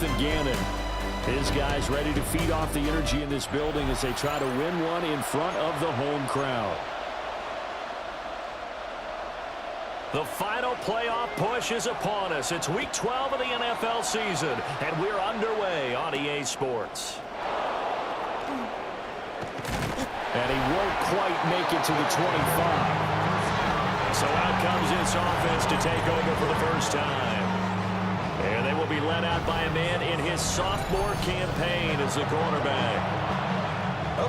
and Gannon. His guys ready to feed off the energy in this building as they try to win one in front of the home crowd. The final playoff push is upon us. It's Week 12 of the NFL season, and we're underway on EA Sports. And he won't quite make it to the 25. So out comes this offense to take over for the first time. And they will be led out by a man in his sophomore campaign as the quarterback.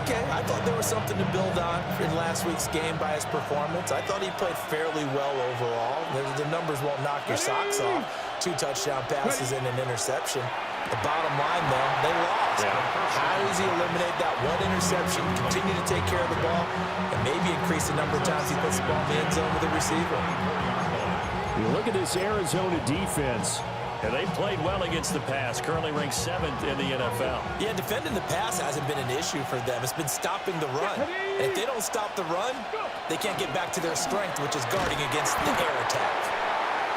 Okay, I thought there was something to build on in last week's game by his performance. I thought he played fairly well overall. The numbers won't knock your socks off. 2 touchdown passes and an interception. The bottom line, though, they lost. Yeah. How does he eliminate that one interception, continue to take care of the ball, and maybe increase the number of times he puts the ball in the end zone with the receiver? You look at this Arizona defense. And they played well against the pass, currently ranked 7th in the NFL. Yeah, defending the pass hasn't been an issue for them. It's been stopping the run. And if they don't stop the run, they can't get back to their strength, which is guarding against the air attack.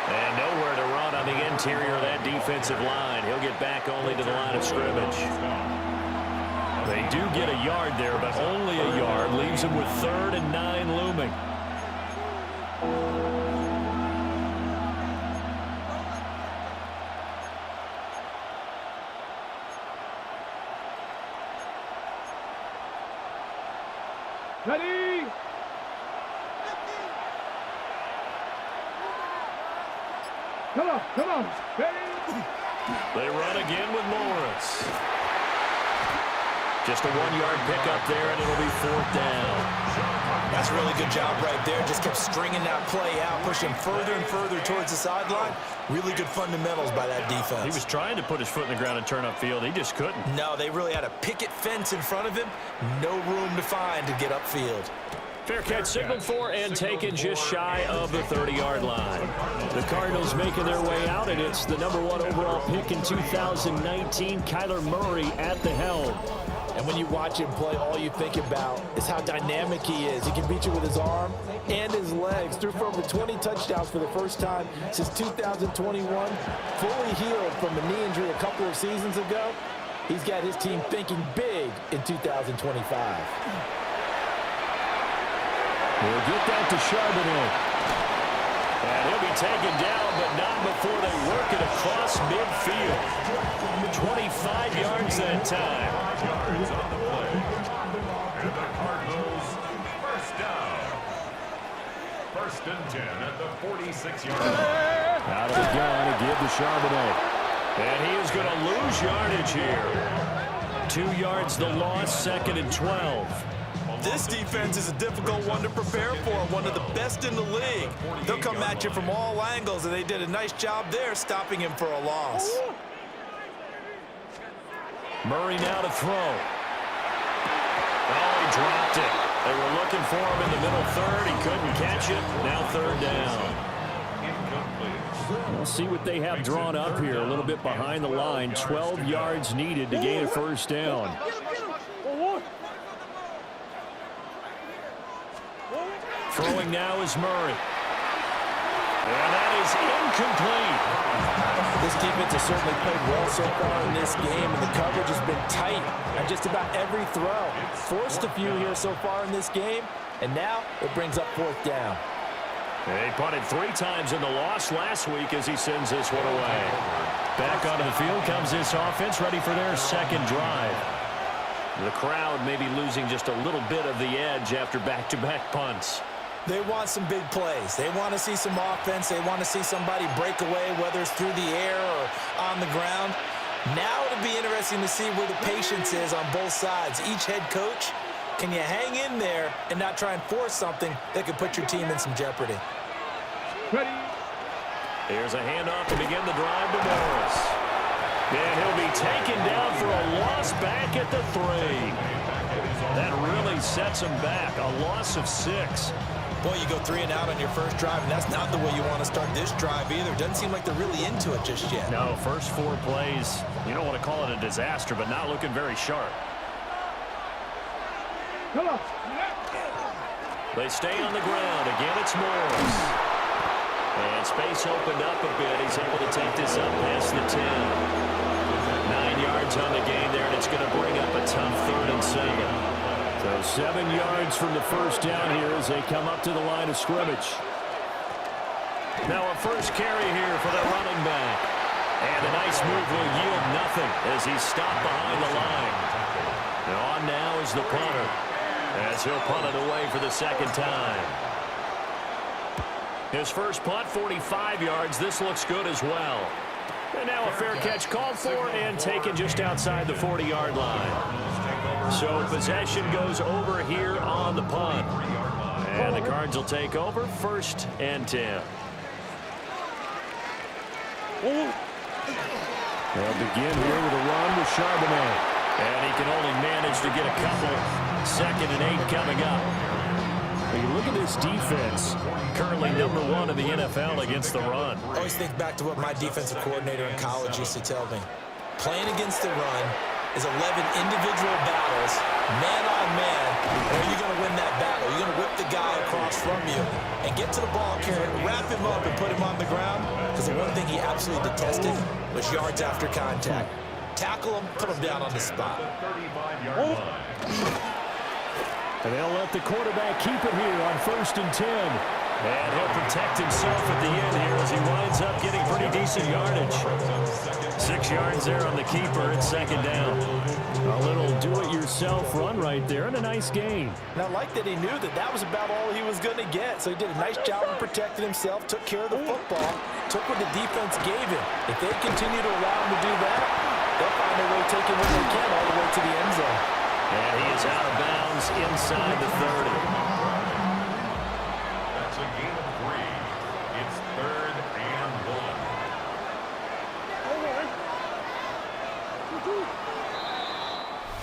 And nowhere to run on the interior of that defensive line. He'll get back only to the line of scrimmage. They do get a yard there, but only a yard. Leaves them with 3rd and 9 looming. Ready? Come on. Ready? They run again with Morris. Just a 1-yard pickup there, and it'll be 4th down. That's a really good job right there. Just kept stringing that play out, pushing further and further towards the sideline. Really good fundamentals by that defense. He was trying to put his foot in the ground and turn upfield. He just couldn't. No, they really had a picket fence in front of him. No room to find to get upfield. Fair catch signaled for and taken just shy of the 30-yard line. The Cardinals making their way out, and it's the #1 overall pick in 2019, Kyler Murray at the helm. And when you watch him play, all you think about is how dynamic he is. He can beat you with his arm and his legs. Threw for over 20 touchdowns for the first time since 2021. Fully healed from a knee injury a couple of seasons ago. He's got his team thinking big in 2025. We'll get that to Charbonnet. And he'll be taken down, but not before they work it across midfield. 25 yards that time. Yards on the play. And the Cardinals, first down. 1st and 10 at the 46-yard line. Out of the gun to give to Charbonnet. And he is going to lose yardage here. 2 yards the loss, 2nd and 12. This defense is a difficult one to prepare for, one of the best in the league. They'll come at you from all angles, and they did a nice job there stopping him for a loss. Murray now to throw. Oh, he dropped it. They were looking for him in the middle 3rd. He couldn't catch it. Now 3rd down. We'll see what they have drawn up here. A little bit behind the line. 12 yards needed to gain a 1st down. Throwing now is Murray. And that is incomplete. This defense has certainly played well so far in this game, and the coverage has been tight on just about every throw. Forced a few here so far in this game, and now it brings up 4th down. They punted 3 times in the loss last week as he sends this one away. Back onto the field comes this offense, ready for their 2nd drive. The crowd may be losing just a little bit of the edge after back-to-back punts. They want some big plays. They want to see some offense. They want to see somebody break away, whether it's through the air or on the ground. Now it'll be interesting to see where the patience is on both sides. Each head coach, can you hang in there and not try and force something that could put your team in some jeopardy? Ready? Here's a handoff to begin the drive to Morris. And he'll be taken down for a loss back at the 3. That really sets him back. A loss of 6. Boy, you go 3 and out on your first drive, and that's not the way you want to start this drive either. Doesn't seem like they're really into it just yet. No, first 4 plays, you don't want to call it a disaster, but not looking very sharp. Come on. They stay on the ground. Again, it's Morris. And space opened up a bit. He's able to take this up past the 10. yards on the game there, and it's going to bring up a tough 3rd and 7. So 7 yards from the first down here as they come up to the line of scrimmage. Now a first carry here for the running back. And a nice move will yield nothing as he's stopped behind the line. And on now is the punter as he'll punt it away for the 2nd time. His first punt, 45 yards. This looks good as well. And now a fair catch called for and taken just outside the 40-yard line. So possession goes over here on the punt. And the Cards will take over 1st and 10. They'll begin here with a run with Charbonnet. And he can only manage to get a couple. 2nd and 8 coming up. When you look at this defense, Currently number 1 in the NFL against the run. I always think back to what my defensive coordinator in college used to tell me. Playing against the run is 11 individual battles, man on man. And are you going to win that battle? You're going to whip the guy across from you and get to the ball carrier, wrap him up, and put him on the ground. Because the one thing he absolutely detested was yards after contact. Tackle him, put him down on the spot. and they'll let the quarterback keep it here on 1st and 10. And he'll protect himself at the end here as he winds up getting pretty decent yardage. 6 yards there on the keeper at 2nd down. A little do-it-yourself run right there and a nice gain. And I like that he knew that that was about all he was going to get. So he did a nice job of protecting himself, took care of the football, took what the defense gave him. If they continue to allow him to do that, they'll find a way taking what they can all the way to the end zone. And he is out of bounds inside the 30. That's a gain of 3. It's 3rd and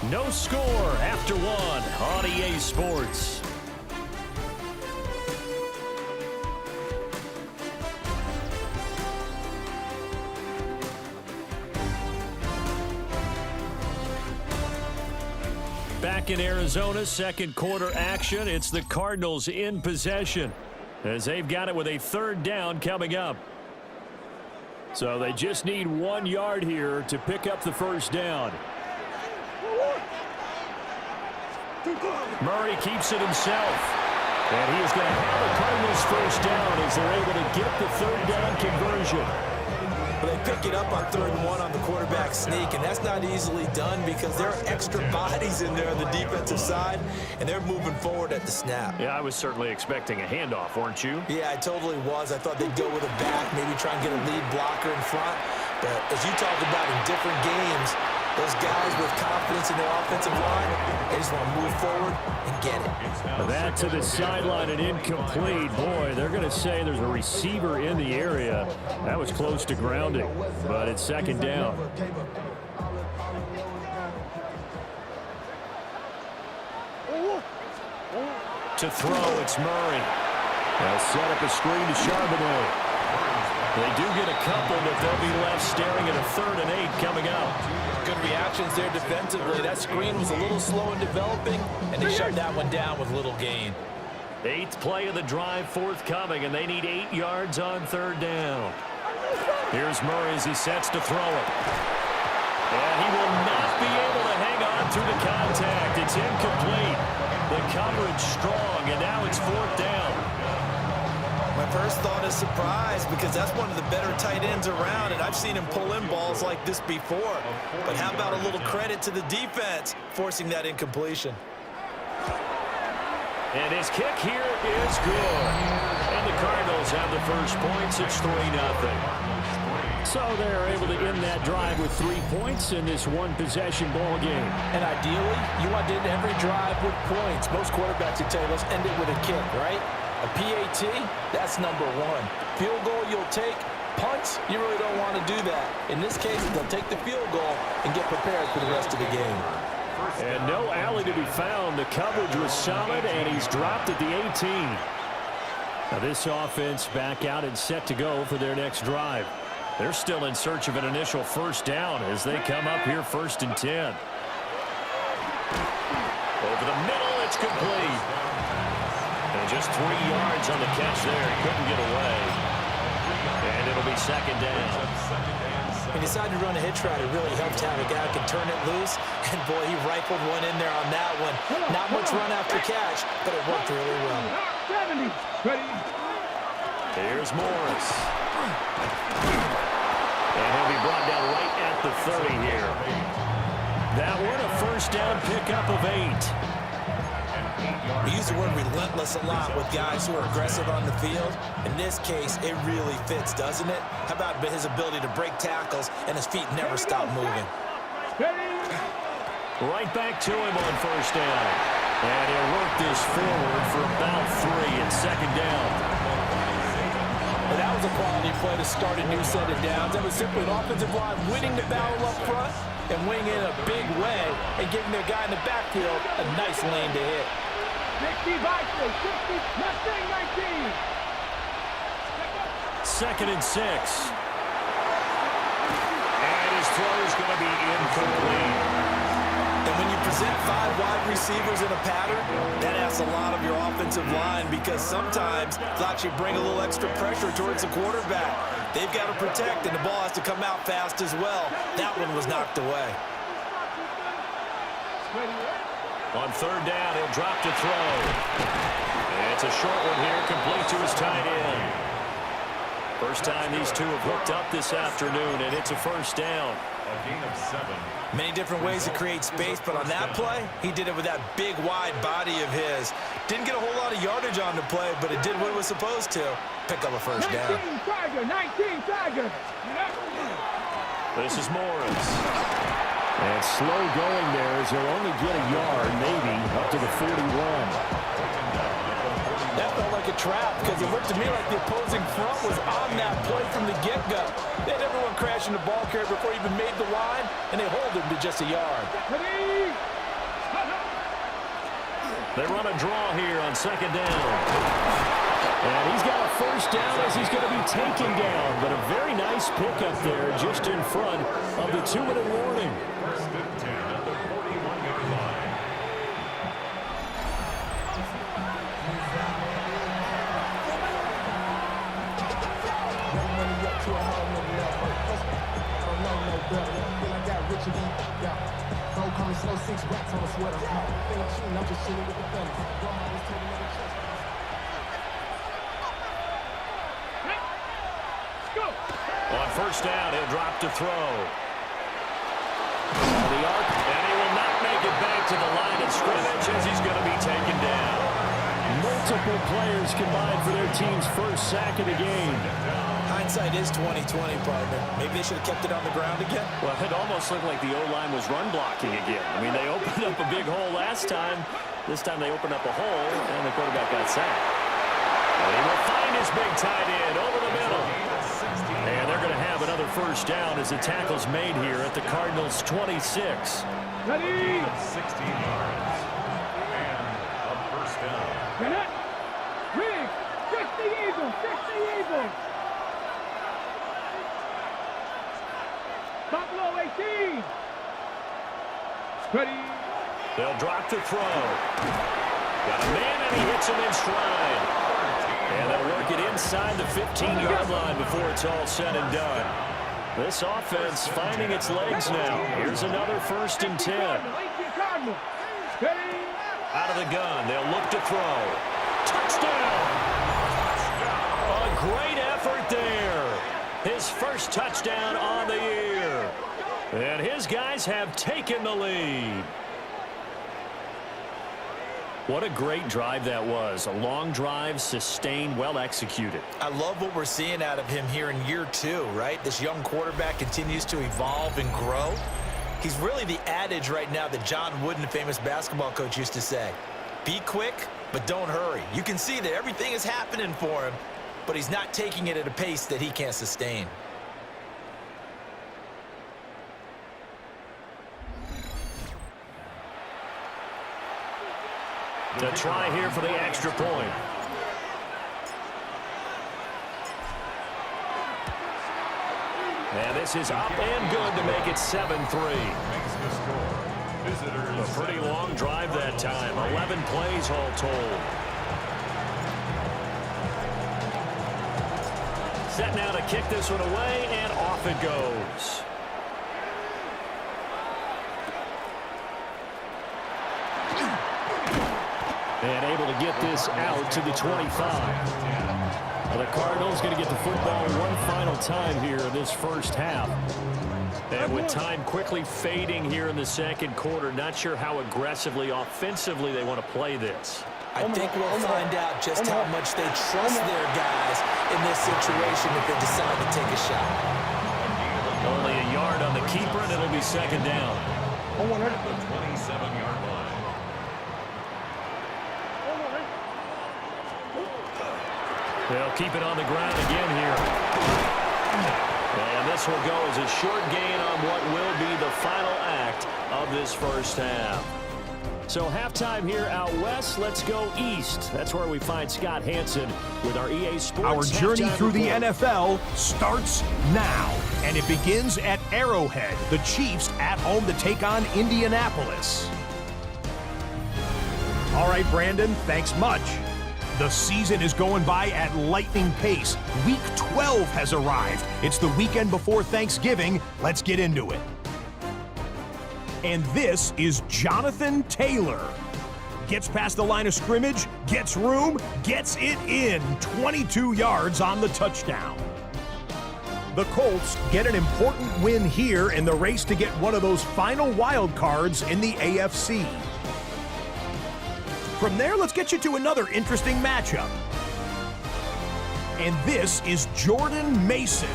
1. No score after 1 on EA Sports. Back in Arizona, 2nd quarter action. It's the Cardinals in possession as they've got it with a 3rd down coming up. So they just need 1 yard here to pick up the 1st down. Murray keeps it himself. And he is going to have the Cardinals 1st down as they're able to get the 3rd down conversion. But they pick it up on 3rd and 1 on the quarterback sneak, and that's not easily done because there are extra bodies in there on the defensive side, and they're moving forward at the snap. Yeah, I was certainly expecting a handoff, weren't you? Yeah, I totally was. I thought they'd go with a back, maybe try and get a lead blocker in front. But as you talked about in different games, those guys with confidence in their offensive line, they just want to move forward and get it. That to the sideline and incomplete. Boy, they're going to say there's a receiver in the area. That was close to grounding, but it's 2nd down. To throw, it's Murray. They'll set up a screen to Charbonnet. They do get a couple, but they'll be left staring at a 3rd and 8 coming up. Good reactions there defensively. That screen was a little slow in developing, and they shut that one down with little gain. 8th play of the drive forthcoming, and they need 8 yards on 3rd down. Here's Murray as he sets to throw it. And he will not be able to hang on through the contact. It's incomplete. The coverage strong, and now it's 4th down. My first thought is surprise because that's one of the better tight ends around, and I've seen him pull in balls like this before. But how about a little credit to the defense forcing that incompletion? And his kick here is good. And the Cardinals have the first points. It's 3-0. So they're able to end that drive with 3 points in this one-possession ball game. And ideally, you want to end every drive with points. Most quarterbacks would tell you, let's end it with a kick, right? A PAT, that's number 1. Field goal you'll take. Punts, you really don't want to do that. In this case, they'll take the field goal and get prepared for the rest of the game. And no alley to be found. The coverage was solid, and he's dropped at the 18. Now this offense back out and set to go for their next drive. They're still in search of an initial 1st down as they come up here 1st and 10. Over the middle, it's complete. And just 3 yards on the catch there. He couldn't get away. And it'll be 2nd down. He decided to run a hitch route. It really helped to have a guy who can turn it loose. And, boy, he rifled one in there on that one. Not much run after catch, but it worked really well. 70. Ready. Here's Morris. And he'll be brought down right at the 30 here. That one a first down pickup of 8. We use the word relentless a lot with guys who are aggressive on the field. In this case, it really fits, doesn't it? How about his ability to break tackles and his feet never stop moving? Right back to him on first down. And he'll work this forward for about 3 and second down. But that was a quality play to start a new set of downs. That was simply an offensive line winning the battle up front and winning in a big way and giving their guy in the backfield a nice lane to hit. 60 by 60, Mustang 19. Second and 6. And his throw is going to be incomplete. And when you present 5 wide receivers in a pattern, that asks a lot of your offensive line because sometimes they'll actually bring a little extra pressure towards the quarterback. They've got to protect, and the ball has to come out fast as well. That one was knocked away. On third down, he'll drop to throw. And it's a short one here, complete to his tight end. First time these two have hooked up this afternoon, and it's a first down. A gain of 7. Many different ways to create space, but on that play, he did it with that big, wide body of his. Didn't get a whole lot of yardage on the play, but it did what it was supposed to. Pick up a first down. 19 Tiger. This is Morris. And slow going there as he'll only get a yard, maybe, up to the 41. That felt like a trap because it looked to me like the opposing front was on that play from the get-go. They had everyone crashing the ball carrier before he even made the line, and they hold him to just a yard. They run a draw here on second down. And he's got a first down as he's going to be taken down. But a very nice pickup there just in front of the 2-minute warning. First and 10 at the 41-yard line. On first down, he'll drop to throw. The arc, and he will not make it back to the line of scrimmage as he's going to be taken down. Multiple players combined for their team's first sack of the game. Hindsight is 20/20, partner. Maybe they should have kept it on the ground again. Well, it almost looked like the O-line was run blocking again. I mean, they opened up a big hole last time. This time they opened up a hole, and the quarterback got sacked. And he will find his big tight end over the middle. And they're going to have another first down as the tackle's made here at the Cardinals' 26. Ready. 16 yards. And a first down. Get it. Rig. 60 Eagles. 60 Eagles. Buffalo 18. Ready. They'll drop to throw. Got a man, and he hits him in stride. And they'll work it inside the 15-yard line before it's all said and done. This offense finding its legs now. Here's another first and 10. Out of the gun, they'll look to throw. Touchdown! A great effort there. His first touchdown on the year. And his guys have taken the lead. What a great drive that was. A long drive, sustained, well executed. I love what we're seeing out of him here in year 2, right? This young quarterback continues to evolve and grow. He's really the adage right now that John Wooden, the famous basketball coach, used to say. Be quick, but don't hurry. You can see that everything is happening for him, but he's not taking it at a pace that he can't sustain. To try here for the extra point. And this is up and good to make it 7-3. Makes the score. Visitors. A pretty long drive that time. 11 plays all told. Set now to kick this one away, and off it goes. And able to get this out to the 25. Well, the Cardinals going to get the football one final time here in this first half. And with time quickly fading here in the second quarter, not sure how aggressively, offensively they want to play this. I think we'll find out just how much they trust their guys in this situation if they decide to take a shot. Only a yard on the keeper, and it'll be second down. The 27-yard line. They'll keep it on the ground again here. And this will go as a short gain on what will be the final act of this first half. So halftime here out west. Let's go east. That's where we find Scott Hansen with our EA Sports. Our journey through the report. NFL starts now. And it begins at Arrowhead. The Chiefs at home to take on Indianapolis. All right, Brandon, thanks much. The season is going by at lightning pace. Week 12 has arrived. It's the weekend before Thanksgiving. Let's get into it. And this is Jonathan Taylor. Gets past the line of scrimmage, gets room, gets it in. 22 yards on the touchdown. The Colts get an important win here in the race to get one of those final wild cards in the AFC. From there, let's get you to another interesting matchup. And this is Jordan Mason.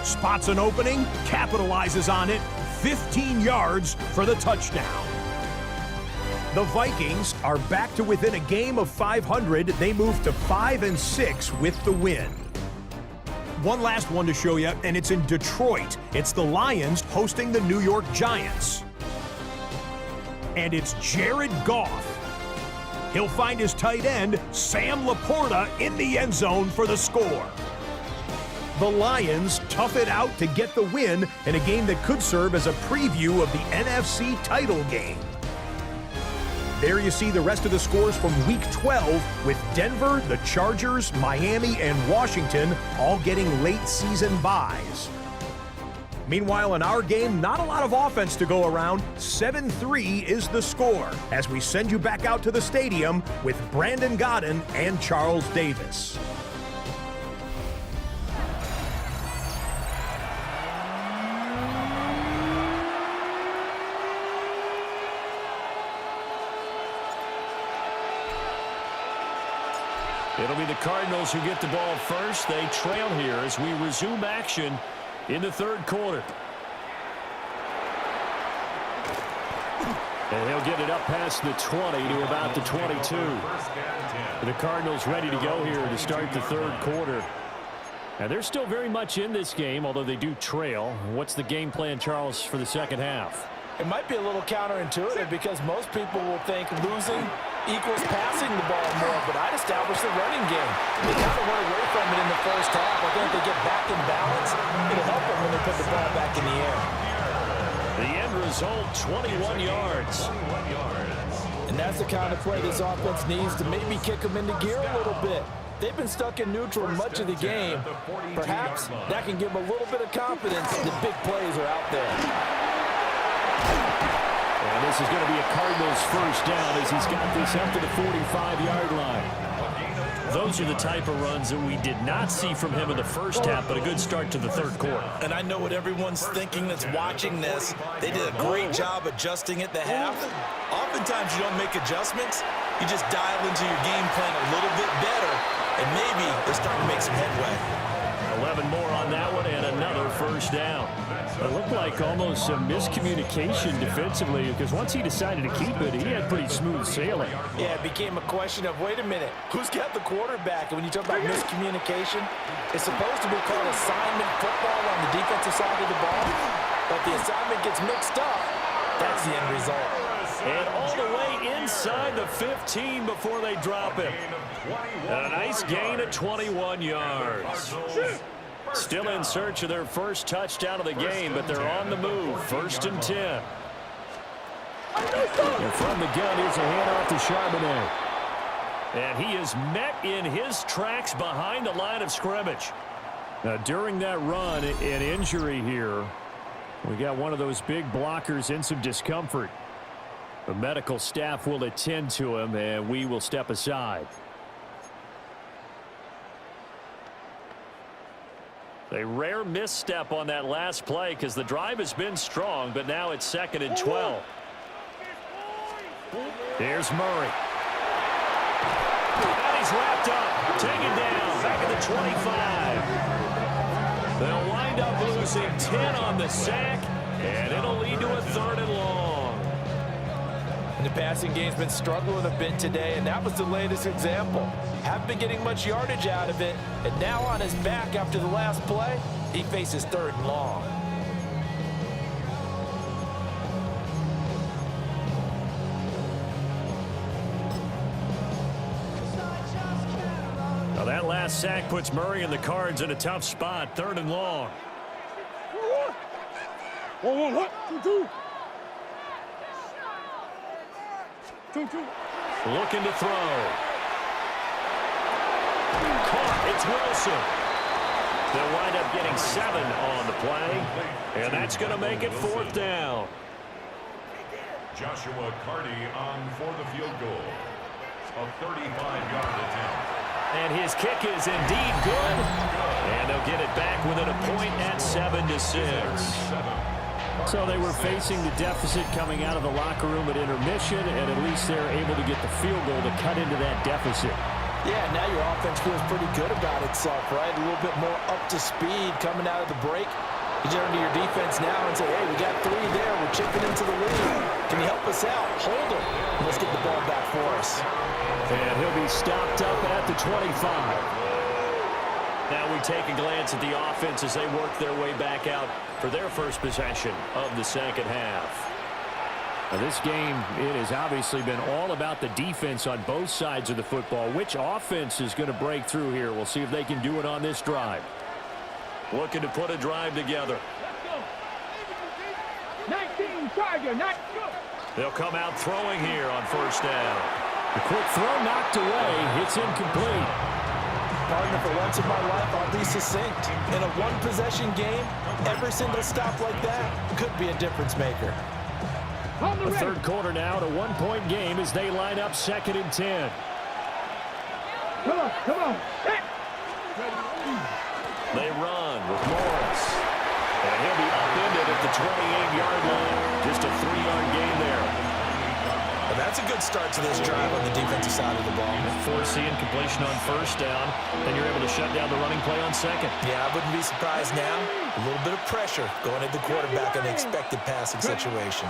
Spots an opening, capitalizes on it, 15 yards for the touchdown. The Vikings are back to within a game of 500. They move to 5-6 with the win. One last one to show you, and it's in Detroit. It's the Lions hosting the New York Giants. And it's Jared Goff. He'll find his tight end, Sam Laporta, in the end zone for the score. The Lions tough it out to get the win in a game that could serve as a preview of the NFC title game. There you see the rest of the scores from Week 12 with Denver, the Chargers, Miami, and Washington all getting late season byes. Meanwhile, in our game, not a lot of offense to go around. 7-3 is the score as we send you back out to the stadium with Brandon Godden and Charles Davis. It'll be the Cardinals who get the ball first. They trail here as we resume action in the third quarter. And he'll get it up past the 20 to about the 22. The Cardinals ready to go here to start the third quarter. And they're still very much in this game, although they do trail. What's the game plan, Charles, for the second half? It might be a little counterintuitive because most people will think losing equals passing the ball more, but I'd establish the running game. They kind of went away from it in the first half. I think if they get back in balance, it'll help them when they put the ball back in the air. The end result, 21 yards. And that's the kind of play this offense needs to maybe kick them into gear a little bit. They've been stuck in neutral much of the game. Perhaps that can give them a little bit of confidence that big plays are out there. And this is going to be a Cardinals first down as he's got this up to the 45-yard line. Those are the type of runs that we did not see from him in the first half, but a good start to the third quarter. And I know what everyone's thinking that's watching this. They did a great job adjusting at the half. Oftentimes you don't make adjustments. You just dial into your game plan a little bit better, and maybe they're starting to make some headway. 11 more on that one and another first down. It looked like almost some miscommunication defensively because once he decided to keep it, he had pretty smooth sailing. Yeah, it became a question of, wait a minute, who's got the quarterback? And when you talk about miscommunication, it's supposed to be called assignment football on the defensive side of the ball. But the assignment gets mixed up. That's the end result. And all the way inside the 15 before they drop him. And a nice gain of 21 yards. Still in search of their first touchdown of the game, but they're on the move. 1st and 10. And from the gun, here's a handoff to Charbonnet. And he is met in his tracks behind the line of scrimmage. Now, during that run, an injury here. We got one of those big blockers in some discomfort. The medical staff will attend to him, and we will step aside. A rare misstep on that last play because the drive has been strong, but now it's 2nd and 12. Here's Murray. And he's wrapped up, taken down, back at the 25. They'll wind up losing 10 on the sack, and it'll lead to a 3rd and long. And the passing game's been struggling a bit today, and that was the latest example. Haven't been getting much yardage out of it, and now on his back after the last play, he faces 3rd and long. Now that last sack puts Murray and the Cards in a tough spot, 3rd and long. 2-2. Looking to throw. Caught. It's Wilson. They'll wind up getting 7 on the play, and that's going to make it 4th down. Joshua Carty on for the field goal. A 35-yard attempt. And his kick is indeed good. And they'll get it back within a point at 7-6. So they were facing the deficit coming out of the locker room at intermission, and at least they're able to get the field goal to cut into that deficit. Yeah, now your offense feels pretty good about itself, right? A little bit more up to speed coming out of the break. You turn to your defense now and say, hey, we got 3 there. We're chipping into the lead. Can you help us out? Hold them. Let's get the ball back for us. And he'll be stopped up at the 25. Now we take a glance at the offense as they work their way back out for their first possession of the second half. Now this game, it has obviously been all about the defense on both sides of the football. Which offense is going to break through here? We'll see if they can do it on this drive. Looking to put a drive together. 19 Charger, not good. They'll come out throwing here on 1st down. The quick throw knocked away. It's incomplete. Partner, for once in my life, I'll be succinct. In a one-possession game, every single stop like that could be a difference maker. The 3rd quarter now, at a 1-point game as they line up 2nd and 10. Come on. Hey. They run with Morris. And he'll be upended at the 28-yard line. Just a 3-yard gain there. Well, that's a good start to this drive on the defensive side of the ball. Forcing completion on 1st down. Then you're able to shut down the running play on 2nd. Yeah, I wouldn't be surprised now. A little bit of pressure going at the quarterback in the expected passing situation.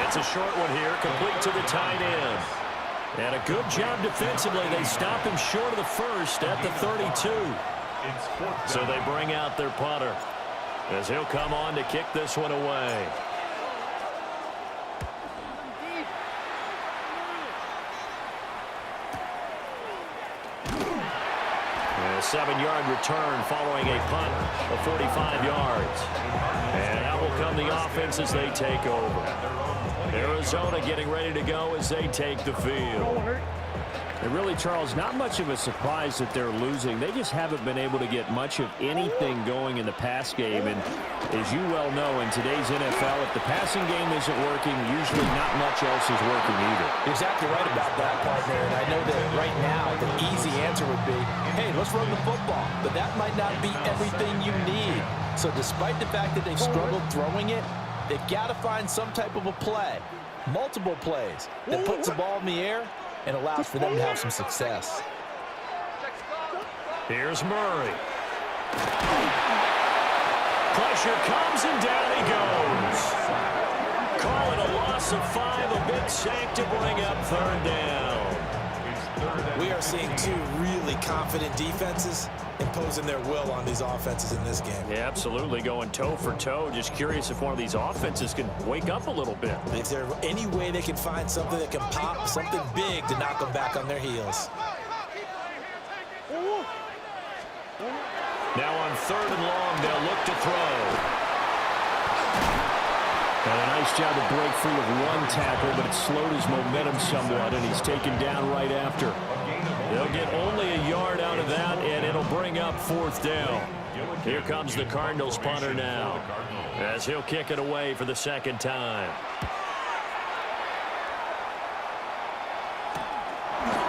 It's a short one here, complete to the tight end. And a good job defensively. They stop him short of the 1st at the 32. So they bring out their punter as he'll come on to kick this one away. A 7-yard return following a punt of 45 yards. And out will come the offense as they take over. Arizona getting ready to go as they take the field. And really, Charles, not much of a surprise that they're losing. They just haven't been able to get much of anything going in the pass game. And as you well know, in today's NFL, if the passing game isn't working, usually not much else is working either. You're exactly right about that, partner. And I know that right now the easy answer would be, hey, let's run the football. But that might not be everything you need. So despite the fact that they've struggled throwing it, they've got to find some type of a play, multiple plays, that puts the ball in the air and allows for them to have some success. Here's Murray. Pressure comes and down he goes. Call it a loss of 5, a big sack to bring up 3rd down. We are seeing 2 really confident defenses imposing their will on these offenses in this game. Yeah, absolutely, going toe for toe. Just curious if one of these offenses can wake up a little bit. Is there any way they can find something that can pop, something big to knock them back on their heels? Now on 3rd and long, they'll look to throw. And a nice job to break free of one tackle, but it slowed his momentum somewhat, and he's taken down right after. They'll get only a yard out of that, and it'll bring up 4th down. Here comes the Cardinals punter now, as he'll kick it away for the 2nd time.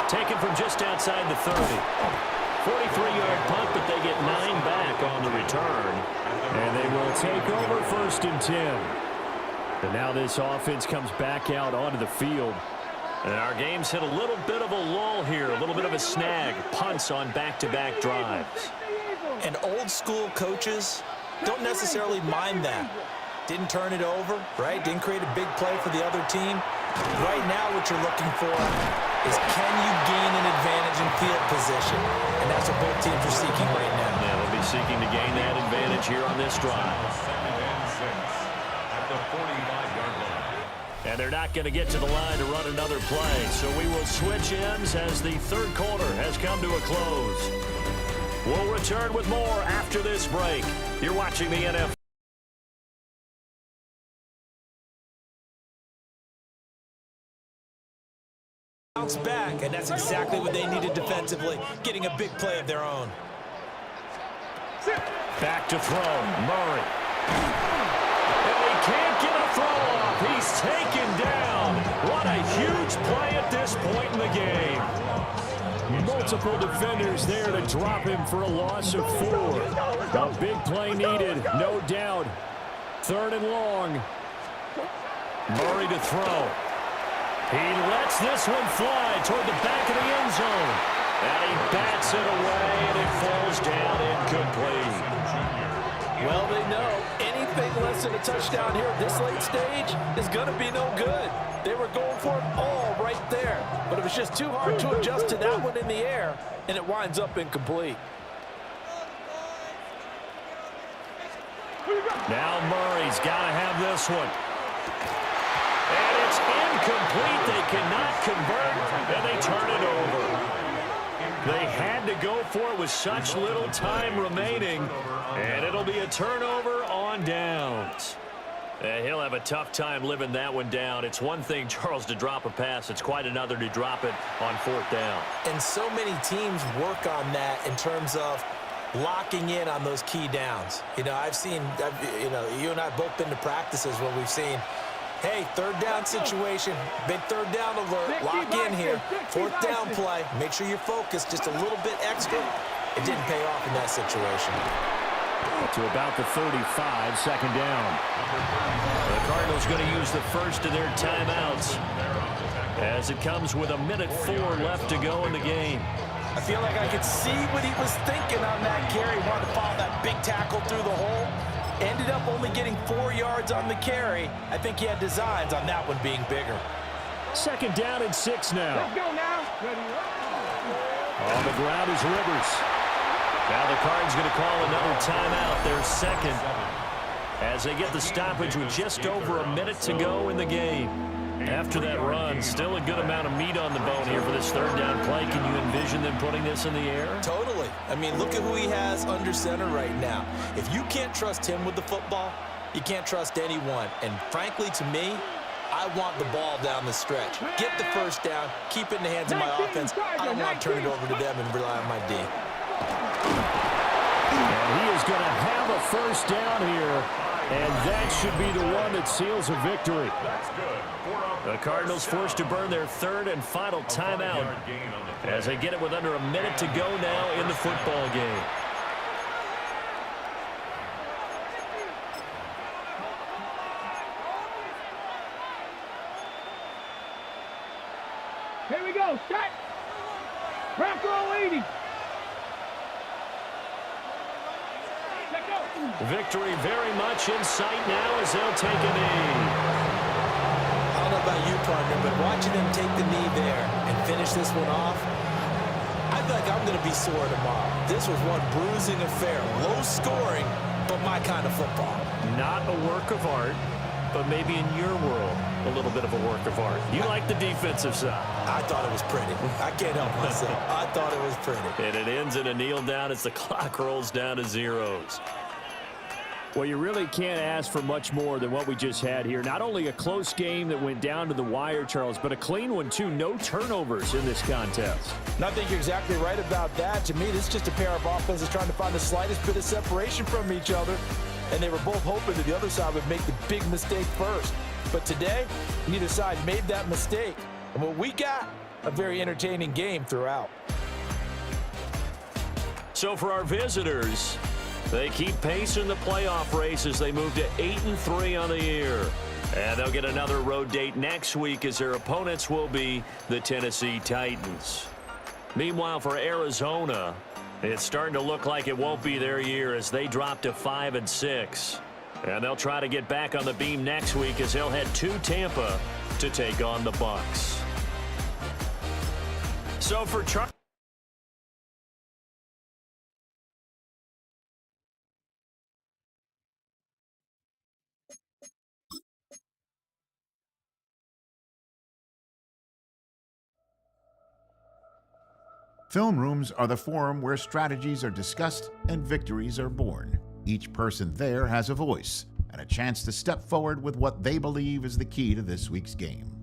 Taken from just outside the 30. 43-yard punt, but they get 9 back on the return. And they will take over 1st and 10. And now this offense comes back out onto the field. And our game's hit a little bit of a lull here, a little bit of a snag. Punts on back-to-back drives. And old-school coaches don't necessarily mind that. Didn't turn it over, right? Didn't create a big play for the other team. Right now what you're looking for is can you gain an advantage in field position? And that's what both teams are seeking right now. Yeah, they'll be seeking to gain that advantage here on this drive. 2nd and 6 at the 45-yard line. And they're not going to get to the line to run another play. So we will switch ends as the 3rd quarter has come to a close. We'll return with more after this break. You're watching the NFL. Bounce back, and that's exactly what they needed defensively, getting a big play of their own. Back to throw. Murray. And he can't get a throw off. He's taken down. What a huge play at this point in the game. Multiple defenders there to drop him for a loss of 4. A big play needed, no doubt. 3rd and long. Murray to throw. He lets this one fly toward the back of the end zone. And he bats it away, and it falls down incomplete. Well, they know anything less than a touchdown here at this late stage is going to be no good. They were going for it all right there, but it was just too hard to adjust to that one in the air, and it winds up incomplete. Now Murray's got to have this one. And it's incomplete. They cannot convert, and they turn it over. They had to go for it with such little time remaining, and it'll be a turnover on downs. He'll have a tough time living that one down. It's one thing, Charles, to drop a pass. It's quite another to drop it on 4th down. And so many teams work on that in terms of locking in on those key downs. You know, you and I have both been to practices where we've seen, hey, 3rd down situation, big 3rd down alert, lock in here, 4th down play, make sure you're focused just a little bit extra. It didn't pay off in that situation. To about the 35, 2nd down. The Cardinals going to use the first of their timeouts as it comes with 1:04 left to go in the game. I feel like I could see what he was thinking on that carry. He wanted to follow that big tackle through the hole. Ended up only getting 4 yards on the carry. I think he had designs on that one being bigger. 2nd down and 6 now. Let's go now. On the ground is Rivers. Now the Cards going to call another timeout, their 2nd, as they get the stoppage with just over a minute to go in the game. After that run, still a good amount of meat on the bone here for this 3rd down play. Can you envision them putting this in the air? Totally. I mean, look at who he has under center right now. If you can't trust him with the football, you can't trust anyone. And frankly, to me, I want the ball down the stretch. Get the 1st down, keep it in the hands of my offense. I don't want to turn it over to them and rely on my D. And he is going to have a 1st down here, and that should be the one that seals a victory. The Cardinals forced to burn their 3rd and final timeout as they get it with under a minute to go now in the football game. Here we go. Set. Bronco 80. Victory very much in sight now as they'll take a knee. I don't know about you, partner, but watching them take the knee there and finish this one off, I feel like I'm going to be sore tomorrow. This was one bruising affair. Low scoring, but my kind of football. Not a work of art, but maybe in your world, a little bit of a work of art. You like the defensive side. I thought it was pretty. I can't help myself. I thought it was pretty. And it ends in a kneel down as the clock rolls down to zeros. Well, you really can't ask for much more than what we just had here. Not only a close game that went down to the wire, Charles, but a clean one, too. No turnovers in this contest. And I think you're exactly right about that. To me, this is just a pair of offenses trying to find the slightest bit of separation from each other. And they were both hoping that the other side would make the big mistake first. But today, neither side made that mistake. And what we got, a very entertaining game throughout. So for our visitors, they keep pace in the playoff race as they move to 8-3 on the year. And they'll get another road date next week as their opponents will be the Tennessee Titans. Meanwhile, for Arizona, it's starting to look like it won't be their year as they drop to 5-6. And they'll try to get back on the beam next week as they'll head to Tampa to take on the Bucs. So for Film rooms are the forum where strategies are discussed and victories are born. Each person there has a voice and a chance to step forward with what they believe is the key to this week's game.